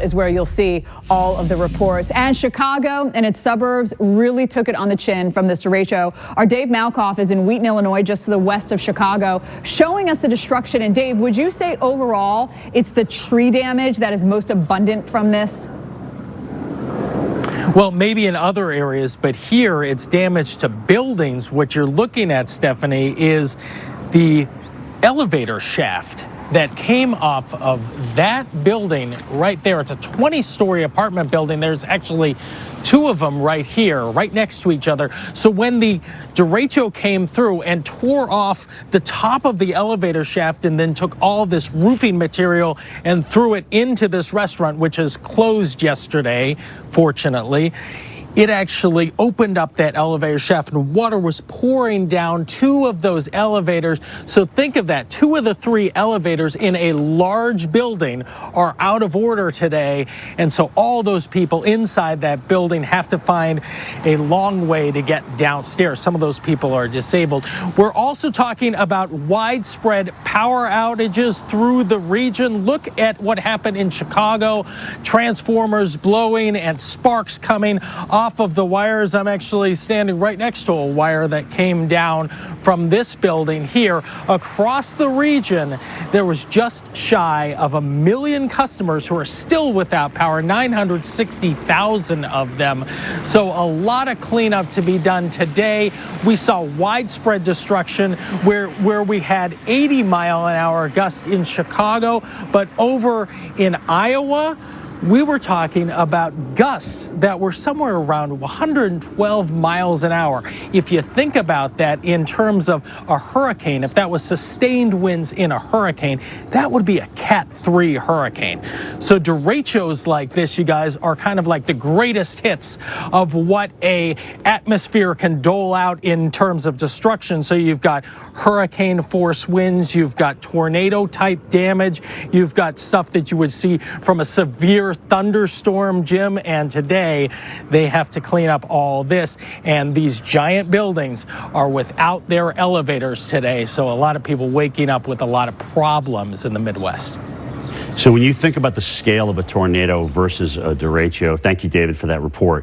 is where you'll see all of the reports. And Chicago and its suburbs really took it on the chin from this derecho. Our Dave Malkoff is in Wheaton, Illinois, just to the west of Chicago, showing us the destruction. And Dave, would you say overall it's the tree damage that is most abundant from this? Well, maybe in other areas, but here it's damage to buildings. What you're looking at, Stephanie, is the elevator shaft that came off of that building right there. It's a 20-story apartment building. There's actually two of them right here, right next to each other. So when the derecho came through and tore off the top of the elevator shaft and then took all this roofing material and threw it into this restaurant, which is closed yesterday, fortunately, it actually opened up that elevator shaft and water was pouring down two of those elevators. So think of that. Two of the three elevators in a large building are out of order today. And so all those people inside that building have to find a long way to get downstairs. Some of those people are disabled. We're also talking about widespread power outages through the region. Look at what happened in Chicago. Transformers blowing and sparks coming off of the wires. I'm actually standing right next to a wire that came down from this building here. Across the region, there was just shy of 1 million customers who are still without power, 960,000 of them. So a lot of cleanup to be done today. We saw widespread destruction where we had 80-mile-an-hour gusts in Chicago, but over in Iowa, we were talking about gusts that were somewhere around 112 miles an hour. If you think about that in terms of a hurricane, if that was sustained winds in a hurricane, that would be a Cat 3 hurricane. So derechos like this, you guys, are kind of like the greatest hits of what a atmosphere can dole out in terms of destruction. So you've got hurricane force winds, you've got tornado type damage, you've got stuff that you would see from a severe thunderstorm, Jim, and today they have to clean up all this, and these giant buildings are without their elevators today, so a lot of people waking up with a lot of problems in the Midwest. So when you think about the scale of a tornado versus a derecho, thank you, David, for that report.